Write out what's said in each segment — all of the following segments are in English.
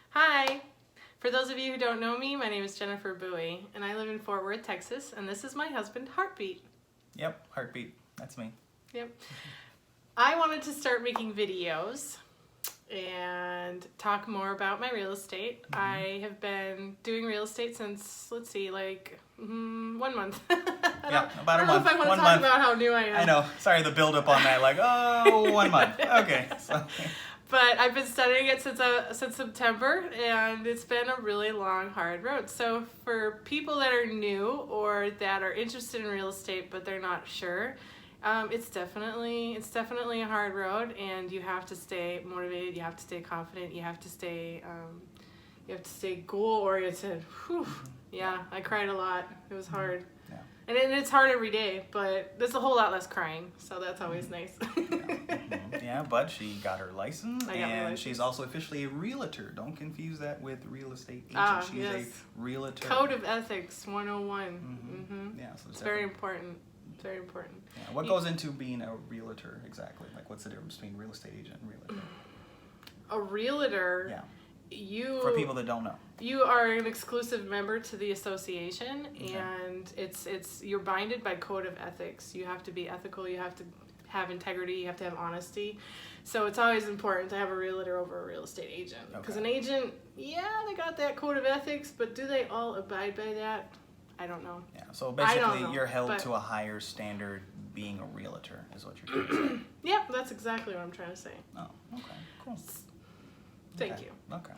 Hi! For those of you who don't know me, my name is Jennifer Bowie, and I live in Fort Worth, Texas, and this is my husband, Heartbeat. Yep, Heartbeat. That's me. Yep. I wanted to start making videos and talk more about my real estate. I have been doing real estate since, let's see, like 1 month. Yeah, about I don't know if I want to talk about how new I am. I know. Sorry, the build up on that. Like, oh, 1 month. Okay. So. But I've been studying it since September, and it's been a really long, hard road. So for people that are new or that are interested in real estate but they're not sure, it's definitely a hard road, and you have to stay motivated. You have to stay confident. You have to stay goal oriented. Whew. Yeah, I cried a lot. It was hard. Yeah. And it's hard every day, but there's a whole lot less crying, so that's always nice. Yeah, but she got her license, I got my and license. she's also officially a realtor. Don't confuse that with real estate agent. She's yes. a realtor. Code of Ethics 101. Yeah, so It's very important. It's very important. Yeah. What goes into being a realtor exactly? Like, what's the difference between real estate agent and realtor? A realtor. Yeah. For people that don't know. You are an exclusive member to the association, Okay. and you're binded by code of ethics. You have to be ethical. You have to have integrity. You have to have honesty. So it's always important to have a realtor over a real estate agent. Because an agent, yeah, they got that code of ethics, but do they all abide by that? I don't know. Yeah. So basically, know, you're held to a higher standard being a realtor, is what you're trying to say. Yeah, that's exactly what I'm trying to say. Oh, okay, cool. Thank you. Okay.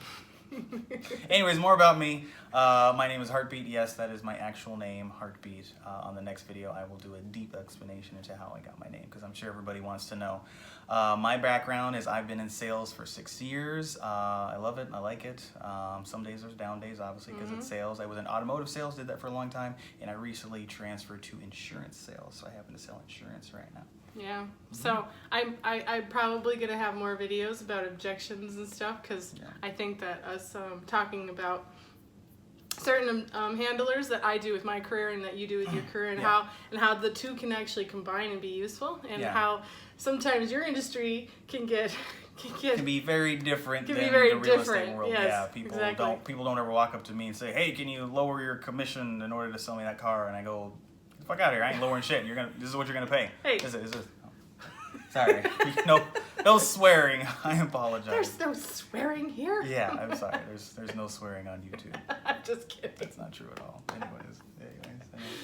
Anyways, more about me. My name is Heartbeat. Yes, that is my actual name, Heartbeat. On the next video, I will do a deep explanation into how I got my name, because I'm sure everybody wants to know. My background is I've been in sales for 6 years. I love it. I like it. Some days there's down days, obviously, because it's sales. I was in automotive sales, did that for a long time, and I recently transferred to insurance sales. So I happen to sell insurance right now. Yeah, so I'm probably going to have more videos about objections and stuff, because I think that us talking about certain handlers that I do with my career and that you do with your career, and how the two can actually combine and be useful, and how sometimes your industry can be very different than the real estate world. Yes, yeah, people don't ever walk up to me and say, "Hey, can you lower your commission in order to sell me that car?" And I go, "Fuck out of here! I ain't lowering shit. This is what you're gonna pay." Hey, is it? Oh. Sorry, no swearing. I apologize. There's no swearing here. Yeah, I'm sorry. There's no swearing on YouTube. I'm just kidding. That's not true at all. Anyways,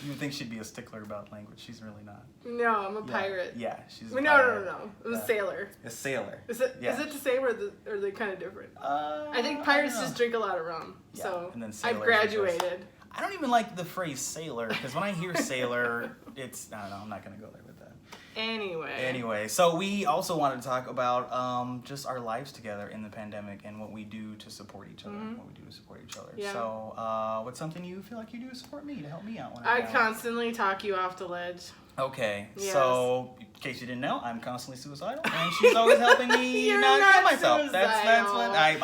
you would think she'd be a stickler about language. She's really not. No, I'm a pirate. Yeah, she's. No. I'm a sailor. A sailor. Is it the same, or are they kind of different? I think pirates just drink a lot of rum. Yeah, so and then I've graduated. I don't even like the phrase sailor, because when I hear sailor, it's, I don't know, I'm not going to go there with that. Anyway, so we also wanted to talk about just our lives together in the pandemic and what we do to support each other. Yeah. So what's something you feel like you do to support me, to help me out? I constantly talk you off the ledge. Okay, yes. So in case you didn't know, I'm constantly suicidal, and she's always helping me not kill myself. Suicidal. That's what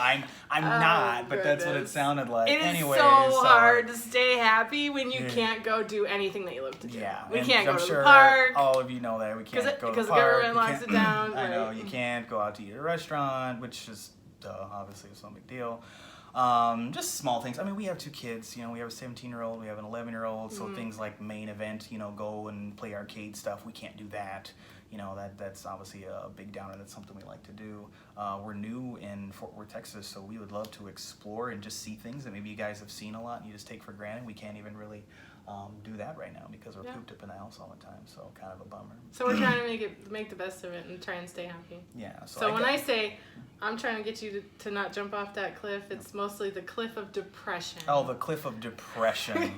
I'm not, but that's what it sounded like. It is anyway, so hard to stay happy when you can't go do anything that you love to do. Yeah, we can't go to the park. All of you know that we can't go to the park because the government locks it down. I know you can't go out to eat at a restaurant, which is obviously it's no big deal. Just small things. I mean, we have 2 kids, we have a 17-year-old, we have an 11-year-old, so things like main event, go and play arcade stuff, we can't do that. That's obviously a big downer. That's something we like to do. We're new in Fort Worth, Texas, so we would love to explore and just see things that maybe you guys have seen a lot and you just take for granted. We can't even really do that right now because we're cooped up in the house all the time, so kind of a bummer. So we're trying to make the best of it and try and stay happy. Yeah. So when I say I'm trying to get you to not jump off that cliff, it's mostly the cliff of depression. Oh, the cliff of depression.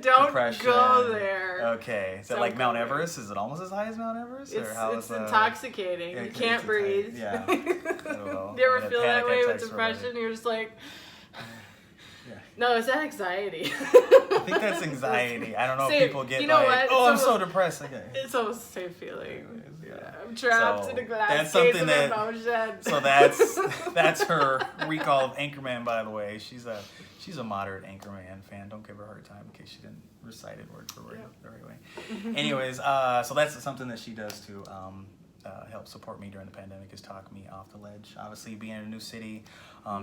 Don't go there. Okay. Is it like Mount Everest? Is it almost as high as Mount Everest? It's intoxicating. You can't breathe. Yeah. You ever feel that way with depression? You're just like... No, it's that anxiety. I think that's anxiety. I don't know if people get I'm so depressed. Okay. It's almost the same feeling. Yeah. I'm trapped in a glass case of emotion. So that's her recall of Anchorman, by the way. She's a moderate Anchorman fan. Don't give her a hard time in case she didn't recited word for word the right way. Anyways, so that's something that she does to help support me during the pandemic, is talk me off the ledge. Obviously, being in a new city,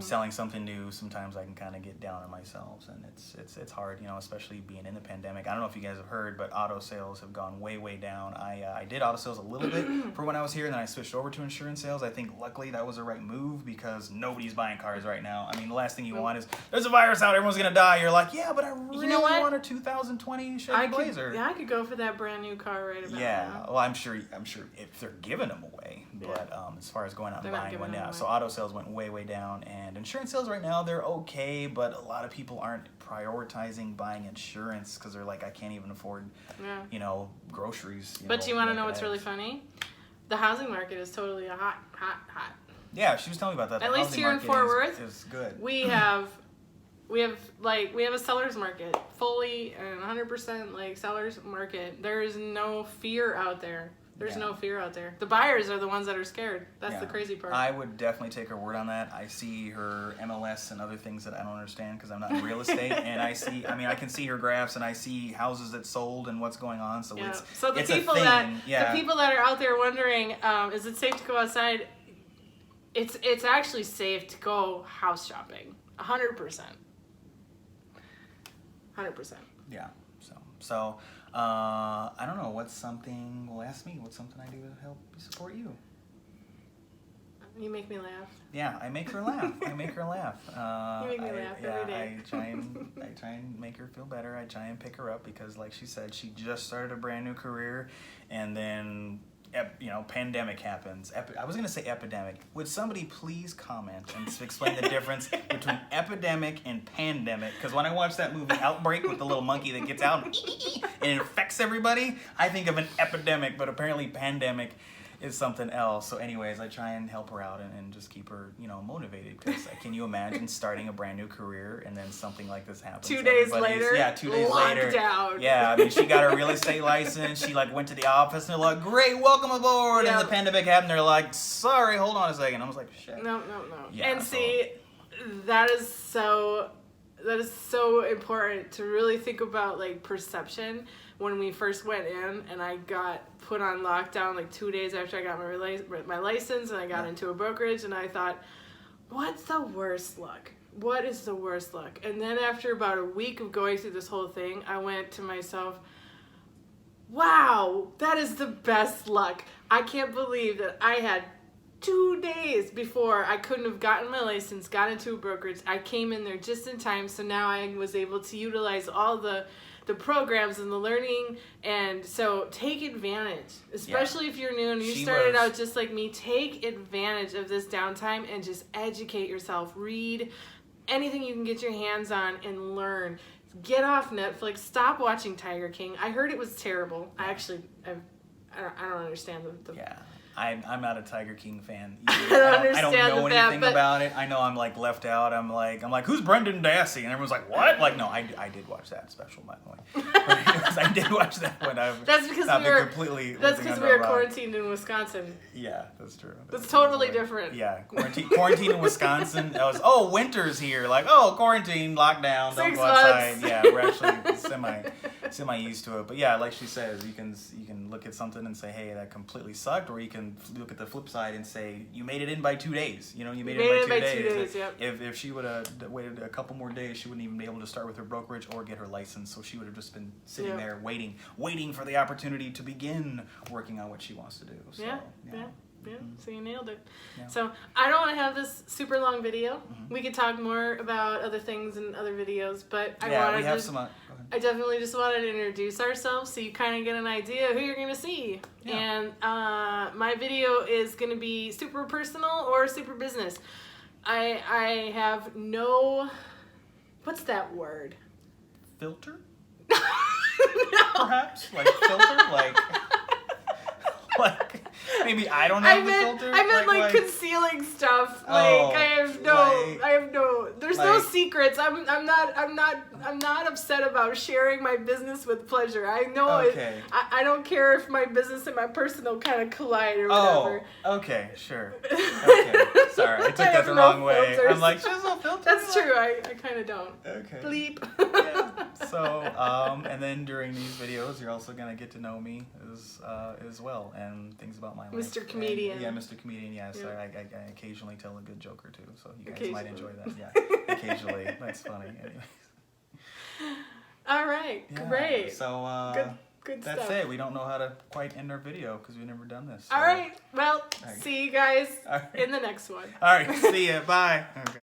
selling something new, sometimes I can kind of get down on myself, and it's hard, you know, especially being in the pandemic. I don't know if you guys have heard, but auto sales have gone way down. I did auto sales a little bit for when I was here, and then I switched over to insurance sales. I think luckily that was the right move, because nobody's buying cars right now. I mean, the last thing you want is there's a virus out, everyone's gonna die. You're like, yeah, but I really want a 2020 Chevy Blazer. Yeah, I could go for that brand new car right about now. Well, I'm sure if they're giving them away, but as far as going out and buying one, so auto sales went way down, and insurance sales right now, they're okay, but a lot of people aren't prioritizing buying insurance because they're like, I can't even afford, you know, groceries. But do you want to know what's really funny? The housing market is totally hot. Yeah, she was telling me about that. At least here in Fort Worth, is good. We have a seller's market, fully and 100% like seller's market. There is no fear out there. There's no fear out there. The buyers are the ones that are scared. That's the crazy part. I would definitely take her word on that. I see her MLS and other things that I don't understand because I'm not in real estate, and I can see her graphs, and I see houses that sold and what's going on. So it's the it's people a thing. the people that are out there wondering, is it safe to go outside? It's actually safe to go house shopping. 100%. 100%. Yeah. So I don't know. What's something? Well, ask me. What's something I do to help support you? You make me laugh. Yeah, I make her laugh. You make me laugh every day. I try and make her feel better. I try and pick her up because, like she said, she just started a brand new career, and then pandemic happens. I was going to say epidemic. Would somebody please comment and explain the difference between epidemic and pandemic? Because when I watch that movie Outbreak with the little monkey that gets out and it affects everybody, I think of an epidemic, but apparently pandemic is something else. So anyways, I try and help her out and just keep her, motivated, because can you imagine starting a brand new career and then something like this happens? 2 days later? Yeah, 2 days later. Lockdown. Yeah, I mean, she got her real estate license. She went to the office and they're like, great, welcome aboard. Yep. And the pandemic happened. They're like, sorry, hold on a second. I was like, shit. No. Yeah, and see, that is so important to really think about, like, perception. When we first went in and I got put on lockdown like 2 days after I got my license, and I got into a brokerage, and I thought, what's the worst luck? What is the worst luck? And then after about a week of going through this whole thing, I went to myself, wow, that is the best luck. I can't believe that I had 2 days before I couldn't have gotten my license, got into a brokerage. I came in there just in time, so now I was able to utilize all the programs and the learning, and so take advantage, especially if you're new and you started out just like me. Take advantage of this downtime and just educate yourself. Read anything you can get your hands on and learn. Get off Netflix. Stop watching Tiger King. I heard it was terrible. I don't understand the I'm not a Tiger King fan. I don't know anything about it. I know I'm like left out. I'm like, who's Brendan Dassey? And everyone's like, what? Like, no, I did watch that special, by the way. But anyways, I did watch that one. That's because we were quarantined in Wisconsin. Yeah, that's true. That's totally different. Yeah, quarantine in Wisconsin. That was winter's here. Like, quarantine, lockdown, don't go outside. Yeah, we're actually semi used to it. But yeah, like she says, you can look at something and say, hey, that completely sucked, or you can look at the flip side and say, you made it in by 2 days. You made it in by 2 days. Yep. If she would have waited a couple more days, she wouldn't even be able to start with her brokerage or get her license. So she would have just been sitting there waiting for the opportunity to begin working on what she wants to do. So, yeah. So you nailed it. Yeah. So I don't want to have this super long video. Mm-hmm. We could talk more about other things in other videos, but I definitely just wanted to introduce ourselves so you kind of get an idea of who you're going to see. Yeah. And my video is going to be super personal or super business. I have no... What's that word? Filter? No. Perhaps? Like filter? Like maybe I don't have the filter. I meant like concealing stuff. I have no. There's no secrets. I'm not upset about sharing my business with pleasure. I know okay. I don't care if my business and my personal kind of collide or whatever. Oh, okay, sure. Okay, sorry, I took that the wrong way. I'm like, she's no filter. That's true. I kind of don't. Okay. Bleep. Yeah. So, and then during these videos, you're also gonna get to know me as well, and things about my life. Mr. Comedian. And, yeah, Mr. Comedian. Yes, Yeah. I occasionally tell a good joke or two, so you guys might enjoy that. Yeah, occasionally. That's funny. Anyways. All right, Yeah, great. So Good that's stuff. it. We don't know how to quite end our video because we've never done this. So. All right. Well, right. see you guys All right. in the next one. All right. See ya. Bye. Okay.